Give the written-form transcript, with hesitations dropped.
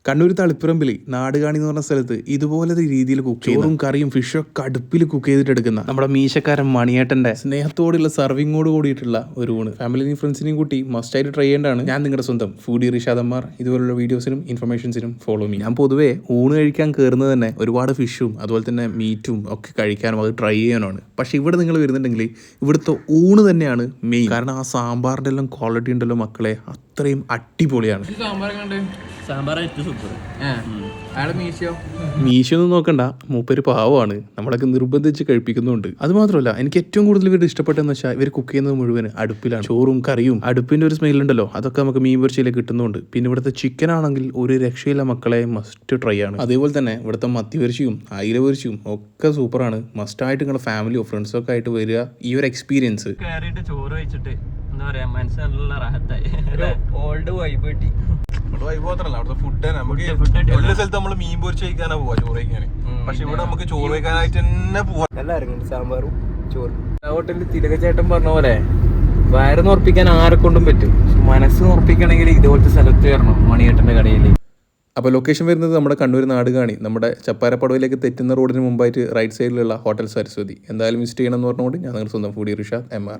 കണ്ണൂർ തളിപ്പറമ്പിൽ നാടുകാണി എന്ന് പറഞ്ഞ സ്ഥലത്ത് ഇതുപോലത്തെ രീതിയിൽ കുക്ക് ചോറും കറിയും ഫിഷൊക്കെ അടുപ്പിൽ കുക്ക് ചെയ്തിട്ടെടുക്കുന്ന നമ്മുടെ മീശക്കാരൻ മണിയേട്ടന്റെ സ്നേഹത്തോടുള്ള സർവിങ്ങോട് കൂടിയിട്ടുള്ള ഒരു ഊണ് ഫാമിലിയും ഫ്രണ്ട്സിനെയും കൂട്ടി മസ്റ്റായിട്ട് ട്രൈ ചെയ്യേണ്ടതാണ്. ഞാൻ നിങ്ങളുടെ സ്വന്തം ഫുഡി റിഷാദന്മാർ. ഇതുപോലുള്ള വീഡിയോസിനും ഇൻഫർമേഷൻസിനും ഫോളോ മീ. ഞാൻ പൊതുവേ ഊണ് കഴിക്കാൻ കയറുന്നത് തന്നെ ഒരുപാട് ഫിഷും അതുപോലെ തന്നെ മീറ്റും ഒക്കെ കഴിക്കാനും അത് ട്രൈ ചെയ്യാനുമാണ്. പക്ഷേ ഇവിടെ നിങ്ങൾ വരുന്നുണ്ടെങ്കിൽ ഇവിടുത്തെ ഊണ് തന്നെയാണ് മെയിൻ. കാരണം ആ സാമ്പാറിൻ്റെ എല്ലാം ക്വാളിറ്റി ഉണ്ടല്ലോ മക്കളെ, അത്രയും അടിപൊളിയാണ്. മീശൊന്നും നോക്കണ്ട, മൂപ്പര് പാവമാണ്, നമ്മളൊക്കെ നിർബന്ധിച്ച് കഴിപ്പിക്കുന്നുണ്ട്. അത് മാത്രമല്ല എനിക്ക് ഏറ്റവും കൂടുതൽ ഇവർ ഇഷ്ടപ്പെട്ടെന്ന് വെച്ചാൽ ഇവർ കുക്ക് ചെയ്യുന്നത് മുഴുവൻ അടുപ്പിലാണ്. ചോറും കറിയും അടുപ്പിന്റെ ഒരു സ്മെൽ ഉണ്ടല്ലോ, അതൊക്കെ നമുക്ക് മീൻ പൊരിച്ചയിലേക്ക് കിട്ടുന്നുണ്ട്. പിന്നെ ഇവിടുത്തെ ചിക്കൻ ആണെങ്കിൽ ഒരു രക്ഷയില്ല മക്കളെ, മസ്റ്റ് ട്രൈ ആണ്. അതേപോലെ തന്നെ ഇവിടുത്തെ മത്തി പൊരിച്ചും അയില പൊരിച്ചും ഒക്കെ സൂപ്പറാണ്. മസ്റ്റായിട്ട് നിങ്ങളുടെ ഫാമിലിയോ ഫ്രണ്ട്സോ ഒക്കെ ആയിട്ട് വരിക. ഈ ഒരു എക്സ്പീരിയൻസ് ചോറ് വെച്ചിട്ട് എന്താ പറയാ, മനസ്സിലുള്ള റാഹത്തായി. ഓൾഡ് വൈബ് കിട്ടി. അവിടുത്തെ ഫുഡ് നമുക്ക് എല്ലാ സ്ഥലത്തും നമ്മള് മീൻ പൊരിച്ച് കഴിക്കാനാ പോവാ ചോറ് കഴിക്കാന്. പക്ഷെ ഇവിടെ നമുക്ക് ചോറ് കഴിക്കാനായിട്ട് തന്നെ പോവാ. എല്ലാവരും സാമ്പാറും ചോറും. ഹോട്ടലിൽ തിലകച്ചേട്ടൻ പറഞ്ഞ പോലെ വയറ് ഉറപ്പിക്കാൻ ആരെ കൊണ്ടും പറ്റും. മനസ്സ് ഉറപ്പിക്കണമെങ്കിൽ ഇതുപോലത്തെ സ്ഥലത്ത് വരണം, മണിയേട്ടന്റെ കടയിൽ. അപ്പോൾ ലൊക്കേഷൻ വരുന്നത് നമ്മുടെ കണ്ണൂർ നാടുകാണി, നമ്മുടെ ചപ്പാരപ്പടവിലേക്ക് തെറ്റുന്ന റോഡിന് മുമ്പായിട്ട് റൈറ്റ് സൈഡിലുള്ള ഹോട്ടൽ സരസ്വതി. എന്തായാലും വിസിറ്റ് ചെയ്യണം എന്ന് പറഞ്ഞുകൊണ്ട് ഞാൻ നിങ്ങളുടെ സ്വന്തം ഫുഡി റിഷാദ് എം ആർ.